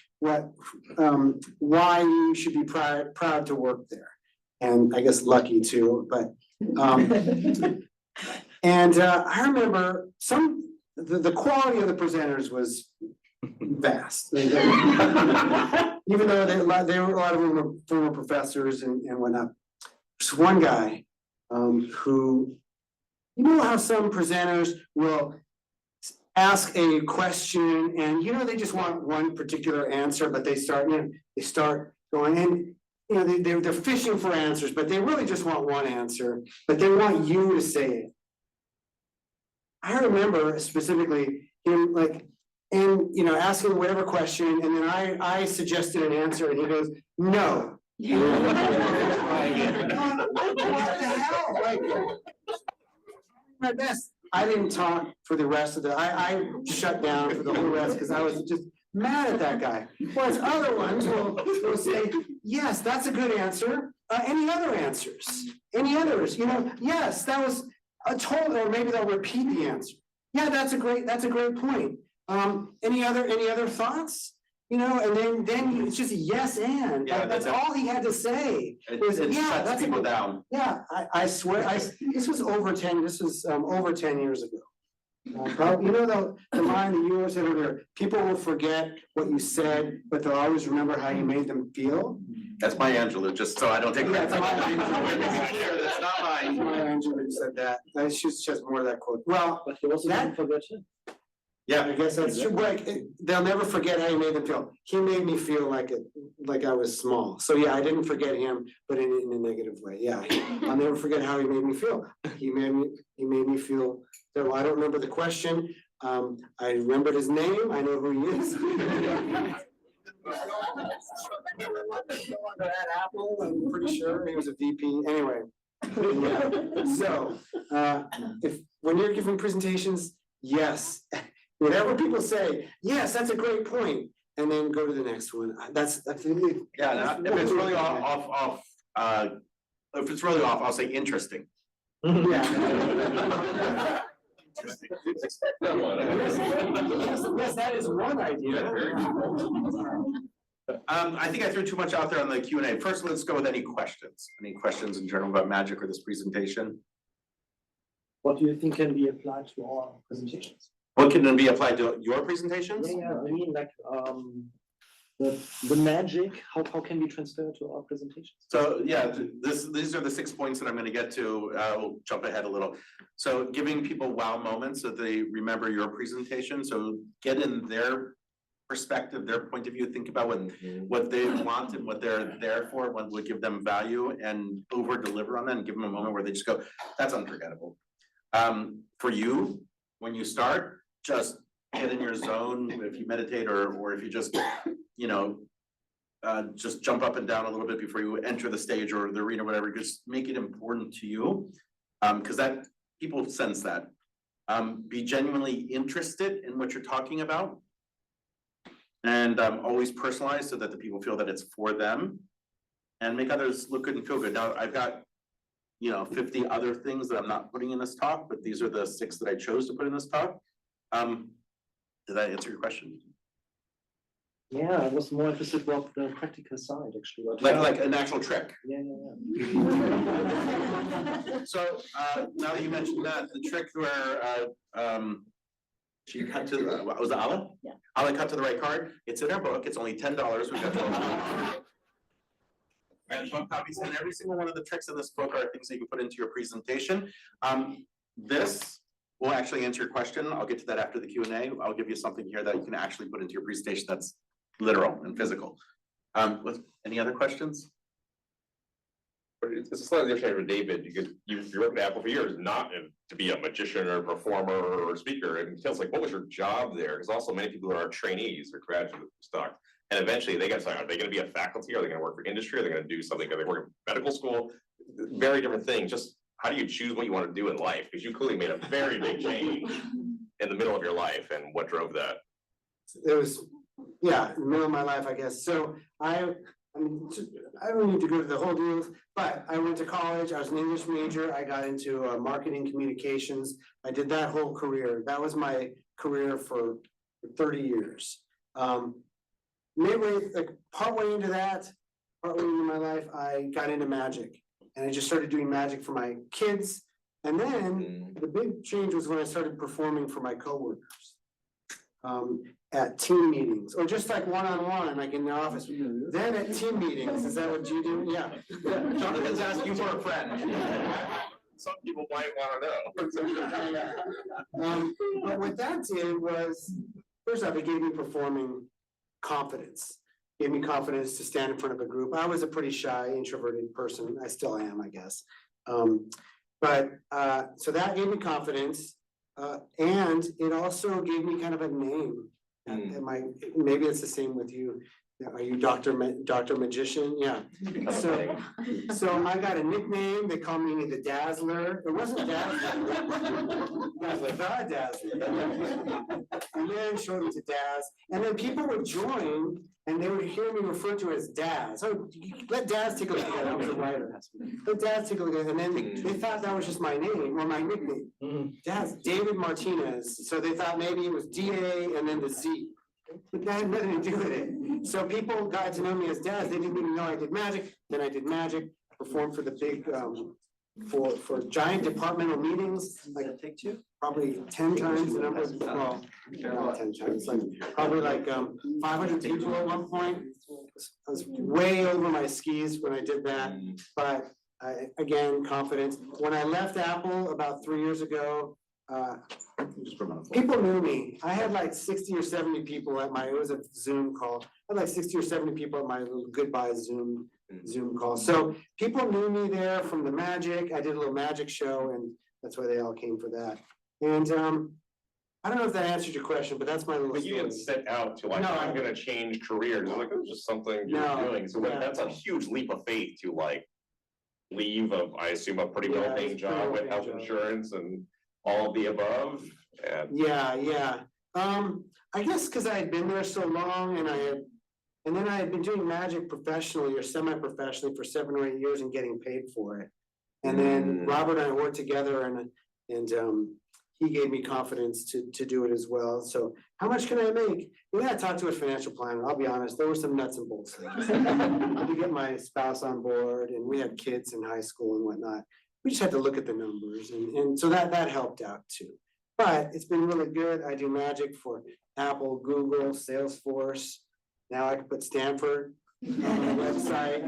why you should be proud to work there. And I guess lucky too, but I remember the quality of the presenters was vast. Even though they were a lot of them were former professors and whatnot. There's one guy who, you know how some presenters will ask a question and they just want one particular answer, but they start going in, they're fishing for answers, but they really just want one answer, but they want you to say it. I remember specifically him asking whatever question, and then I suggested an answer and he goes, no. What the hell? Like, my best. I didn't talk for the rest of I shut down for the whole rest because I was just mad at that guy. Whereas other ones will say, yes, that's a good answer. Any other answers? Any others? Yes, that was a total, or maybe they'll repeat the answer. Yeah, that's a great point. Any other thoughts? And then it's just yes and. Yeah, that's all he had to say. It shuts people down. Yeah, I swear, this was over 10 years ago. Probably, the line that you always said earlier, people will forget what you said, but they'll always remember how you made them feel. That's my Angela, just so I don't take Yeah, credit. it's Maya Angelou. That's not mine. Maya Angelou who said that. She's just more of that quote. Well, But he also that- didn't forget it. yeah, I guess that's true. They'll never forget how you made them feel. He made me feel like I was small. So yeah, I didn't forget him, but in a negative way. Yeah, I'll never forget how he made me feel. He made me feel. So I don't remember the question. I remembered his name. I know who he is. At Apple, I'm pretty sure he was a VP. Anyway, yeah. So when you're giving presentations, yes. Whatever people say, yes, that's a great point, and then go to the next one. That's really. Yeah, if it's really off, if it's really off, I'll say interesting. Yeah. Yes, that is one idea. I think I threw too much out there on the Q&A. First, let's go with any questions. Any questions in general about magic or this presentation? What do you think can be applied to our presentations? What can be applied to your presentations? Yeah, I mean, like, the magic, how can we transfer to our presentations? So, yeah, these are the 6 points that I'm gonna get to. We'll jump ahead a little. So giving people wow moments so they remember your presentation. So get in their perspective, their point of view, think about what they want and what they're there for, what would give them value, and over deliver on that and give them a moment where they just go, that's unforgettable. For you, when you start, just get in your zone. If you meditate or if you just, just jump up and down a little bit before you enter the stage or the arena, or whatever, just make it important to you. Because that people sense that. Be genuinely interested in what you're talking about. And always personalize so that the people feel that it's for them. And make others look good and feel good. Now, I've got 50 other things that I'm not putting in this talk, but these are the 6 that I chose to put in this talk. Did that answer your question? Yeah, I was more interested about the practical side, actually. Like an actual trick. Yeah, yeah. So, now that you mentioned that, the trick where, she cut to, what was it, Ala? Yeah. Ala cut to the right card, it's in our book, it's only $10, we've got 12. And 12 copies, and every single one of the tricks in this book are things that you can put into your presentation. This will actually answer your question, I'll get to that after the Q&A, I'll give you something here that you can actually put into your presentation that's literal and physical. Any other questions? But it's a slightly different for David, because you worked at Apple for years, not to be a magician or a performer or a speaker, and tell us like, what was your job there? Because also many people are trainees or graduate stock, and eventually they got to decide, are they gonna be a faculty, are they gonna work for industry, are they gonna do something, are they work in medical school? Very different things, just how do you choose what you want to do in life? Because you clearly made a very big change in the middle of your life, and what drove that? It was, yeah, in the middle of my life, I guess. So I mean, I don't need to go to the whole deal, but I went to college, I was an English major, I got into marketing communications. I did that whole career. That was my career for 30 years. Midway, like partway into that, partway into my life, I got into magic. And I just started doing magic for my kids. And then the big change was when I started performing for my coworkers. At team meetings, or just like one-on-one, like in the office. Then at team meetings, is that what you do? Yeah. Jonathan's asking for a friend. Some people might want to know. But what that did was, first off, it gave me performing confidence. Gave me confidence to stand in front of a group. I was a pretty shy, introverted person. I still am, I guess. So that gave me confidence. And it also gave me kind of a name. Maybe it's the same with you. Are you Dr. Magician? Yeah. So I got a nickname. They call me the Dazzler. It wasn't Dazzler. It was the Dazzler. And then showed me to Daz. And then people would join and they would hear me referred to as Daz. So let Daz take a look at it. I was a writer. Let Daz take a look at it. And then they thought that was just my name or my nickname. Daz, David Martinez. So they thought maybe it was DA and then the Z. But that had nothing to do with it. So people got to know me as Daz. They didn't even know I did magic. Then I did magic, performed for the big, for giant departmental meetings, like probably 10 times the number of, well, not 10 times, like probably like 500 people at one point. I was way over my skis when I did that, but again, confidence. When I left Apple about 3 years ago, people knew me. I had like 60 or 70 people at it was a Zoom call. I had like 60 or 70 people at my little goodbye Zoom call. So people knew me there from the magic. I did a little magic show and that's why they all came for that. And I don't know if that answered your question, but that's my little But you didn't set out to like, No. I'm gonna change careers, like, it was just something you're No. doing, so Yeah. that's a huge leap of faith to like. Leave I assume a pretty Yeah, well it's paying a job pretty with well-paying health job. insurance and all of the above, and. Yeah. I guess because I had been there so long and then I had been doing magic professionally or semi-professionally for 7 or 8 years and getting paid for it. And then Robert and I worked together and he gave me confidence to do it as well. So how much can I make? I talked to a financial planner. I'll be honest, there were some nuts and bolts things. To get my spouse on board and we had kids in high school and whatnot. We just had to look at the numbers and so that helped out too. But it's been really good. I do magic for Apple, Google, Salesforce. Now I can put Stanford on the website,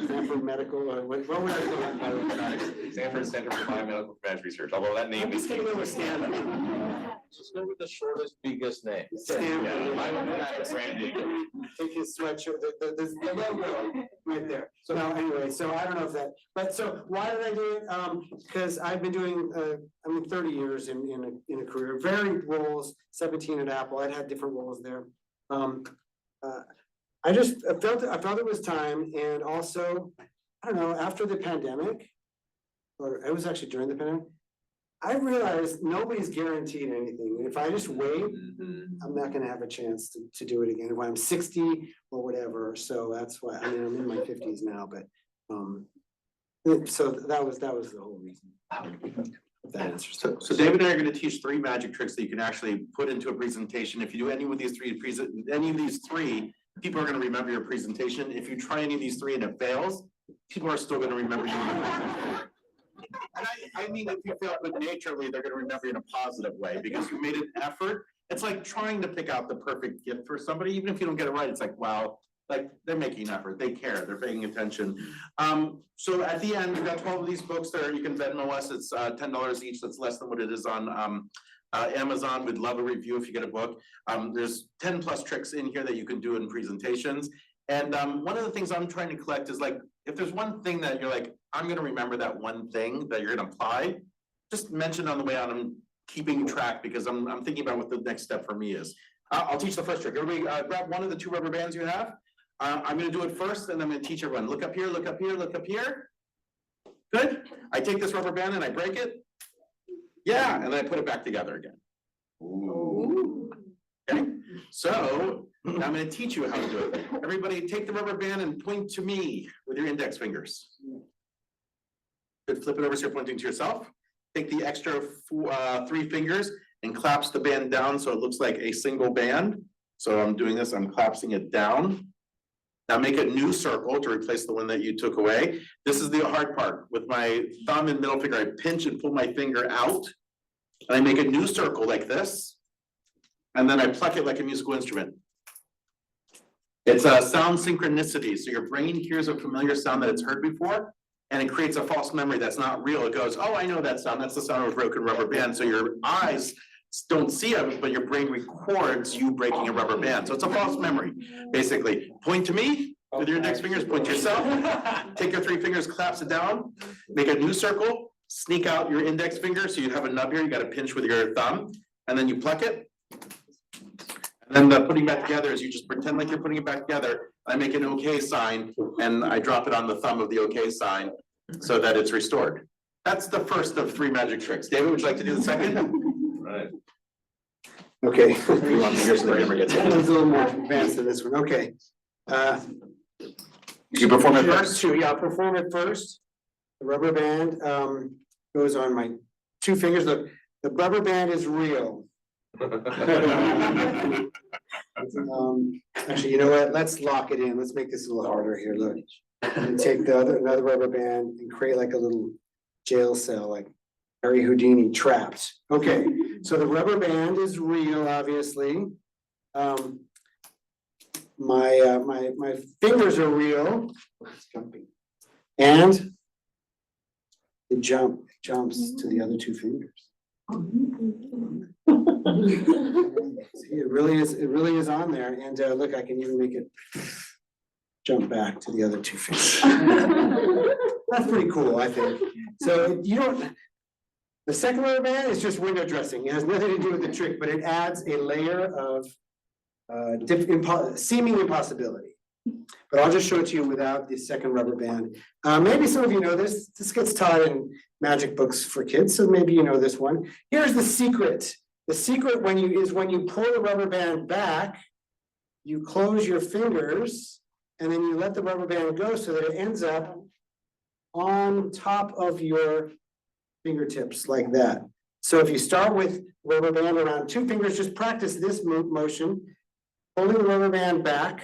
Stanford Medical, or what would I do? Stanford Center for Biomedical Advanced Research, although that name I'm is. just gonna go with Stanford. Just go with the shortest, biggest name. Stanford. Take his sweatshirt, the logo right there. So now, anyway, so I don't know if that, but so why did I do it? Because I've been doing, 30 years in a career, varied roles, 17 at Apple. I'd had different roles there. I felt it was time, and also, I don't know, after the pandemic, or it was actually during the pandemic, I realized nobody's guaranteed anything. And if I just wait, I'm not gonna have a chance to do it again, if I'm 60 or whatever. So that's why, I'm in my 50s now, but, so that was the whole reason. If that answers the So David and I are gonna teach 3 magic tricks that you can actually put into a presentation. If you do any of these three, people are gonna remember your presentation. If you try any of these three and it fails, people are still gonna remember you. And I mean, if you fail good naturedly, they're gonna remember you in a positive way because you made an effort. It's like trying to pick out the perfect gift for somebody, even if you don't get it right, it's like, wow, like they're making an effort, they care, they're paying attention. So at the end, we've got 12 of these books there, you can Venmo us, it's $10 each, that's less than what it is on Amazon. We'd love a review if you get a book. There's 10 plus tricks in here that you can do in presentations. And one of the things I'm trying to collect is like, if there's one thing that you're like, I'm gonna remember that one thing that you're gonna apply, just mention on the way out. I'm keeping track because I'm thinking about what the next step for me is. I'll teach the first trick. Everybody grab one of the 2 rubber bands you have. I'm gonna do it first and I'm gonna teach everyone. Look up here, look up here, look up here. Good. I take this rubber band and I break it. Yeah, and then I put it back together again. Okay, so now I'm gonna teach you how to do it. Everybody take the rubber band and point to me with your index fingers. Good, flip it over so you're pointing to yourself. Take the extra 3 fingers and collapse the band down so it looks like a single band. So I'm doing this, I'm collapsing it down. Now make a new circle to replace the one that you took away. This is the hard part. With my thumb and middle finger, I pinch and pull my finger out. And I make a new circle like this. And then I pluck it like a musical instrument. It's a sound synchronicity. So your brain hears a familiar sound that it's heard before. And it creates a false memory that's not real. It goes, oh, I know that sound. That's the sound of a broken rubber band. So your eyes don't see it, but your brain records you breaking a rubber band. So it's a false memory, basically. Point to me with your index fingers, point to yourself. Take your 3 fingers, collapse it down, make a new circle, sneak out your index finger. So you have a nub here, you got to pinch with your thumb, and then you pluck it. And then the putting back together is you just pretend like you're putting it back together. I make an okay sign and I drop it on the thumb of the okay sign so that it's restored. That's the first of 3 magic tricks. David, would you like to do the second? Right. Okay. You want me to hear the gets That one's a little more advanced than this one, okay. You perform it first? Yeah, I'll perform it first. The rubber band goes on my 2 fingers. Look, the rubber band is real. Actually, you know what? Let's lock it in. Let's make this a little harder here. Look, and take another rubber band and create like a little jail cell, like Harry Houdini trapped. Okay, so the rubber band is real, obviously. My fingers are real. It's jumping, and it jumps to the other 2 fingers. See, it really is on there, and look, I can even make it jump back to the other 2 fingers. That's pretty cool, I think. So you don't, the second rubber band is just window dressing. It has nothing to do with the trick, but it adds a layer of seeming impossibility. But I'll just show it to you without the second rubber band. Maybe some of you know this. This gets taught in magic books for kids, so maybe you know this one. Here's the secret. The secret is when you pull the rubber band back, you close your fingers, and then you let the rubber band go so that it ends up on top of your fingertips like that. So if you start with rubber band around 2 fingers, just practice this motion, pulling the rubber band back,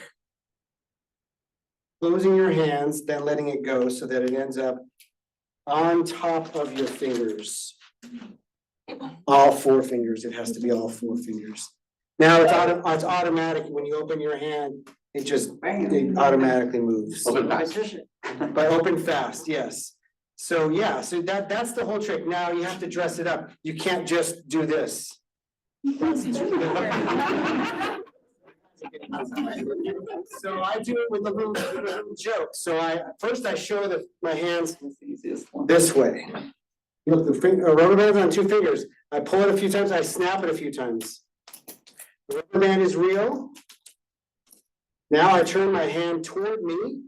closing your hands, then letting it go so that it ends up on top of your fingers. All 4 fingers, it has to be all 4 fingers. Now it's automatic, when you open your hand, it automatically moves. Open fast. But open fast, yes. So yeah, so that's the whole trick. Now you have to dress it up. You can't just do this. So I do it with a little joke. So first I show my hands this way. Look, the rubber band's on 2 fingers. I pull it a few times, I snap it a few times. The rubber band is real. Now I turn my hand toward me.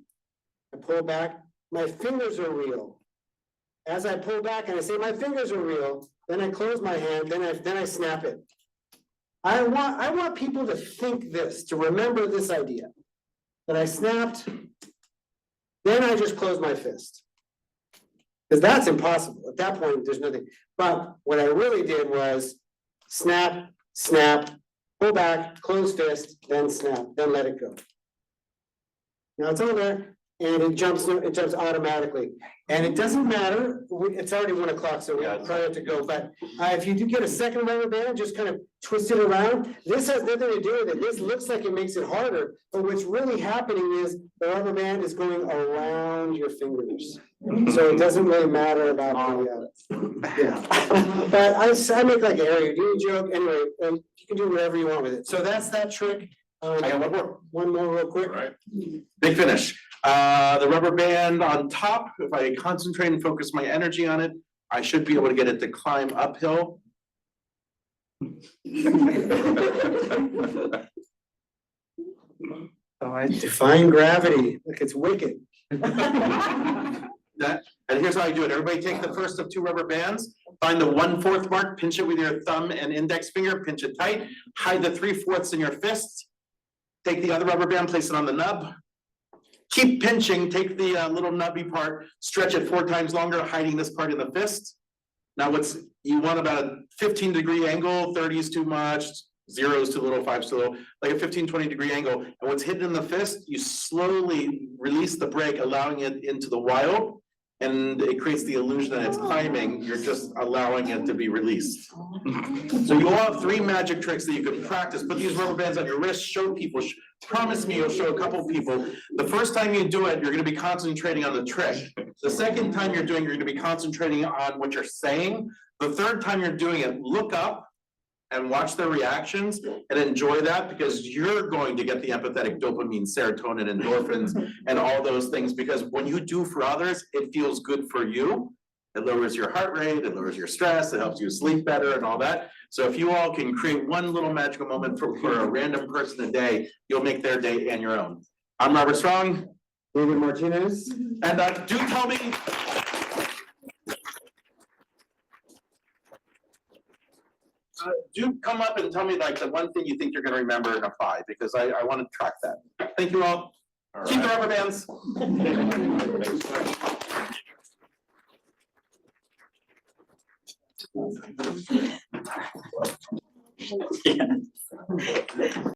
I pull back, my fingers are real. As I pull back and I say my fingers are real, then I close my hand, then I snap it. I want people to think this, to remember this idea. That I snapped, then I just close my fist. Because that's impossible. At that point, there's nothing. But what I really did was snap, snap, pull back, close fist, then snap, then let it go. Now it's on there, and it jumps automatically. And it doesn't matter, it's already 1 o'clock, so we probably have to go, but if you do get a second rubber band, just kind of twist it around. This has nothing to do with it, this looks like it makes it harder, but what's really happening is the rubber band is going around your fingers. So it doesn't really matter about the, yeah. But I make like an area doing joke, anyway, you can do whatever you want with it. So that's that trick. I got one more. One more real quick. Right. Big finish. The rubber band on top, if I concentrate and focus my energy on it, I should be able to get it to climb uphill. Defying gravity, look, it's wicked. That, and here's how I do it. Everybody take the first of 2 rubber bands, find the 1/4 mark, pinch it with your thumb and index finger, pinch it tight, hide the 3/4 in your fist. Take the other rubber band, place it on the nub. Keep pinching, take the little nubby part, stretch it 4 times longer, hiding this part in the fist. Now you want about a 15-degree angle, 30 is too much, 0 is too little, 5 is too little, like a 15-20-degree angle. And what's hidden in the fist, you slowly release the brake, allowing it into the wild. And it creates the illusion that it's climbing, you're just allowing it to be released. So you all have 3 magic tricks that you can practice, put these rubber bands on your wrist, show people, promise me you'll show a couple people. The first time you do it, you're gonna be concentrating on the trick. The second time you're doing, you're gonna be concentrating on what you're saying. The third time you're doing it, look up and watch their reactions and enjoy that, because you're going to get the empathetic dopamine, serotonin, endorphins, and all those things, because when you do for others, it feels good for you. It lowers your heart rate, it lowers your stress, it helps you sleep better and all that. So if you all can create one little magical moment for a random person a day, you'll make their day and your own. I'm Robert Strong. David Martinez. And do tell me. Do come up and tell me like the one thing you think you're gonna remember and apply, because I want to track that. Thank you all. Keep the rubber bands.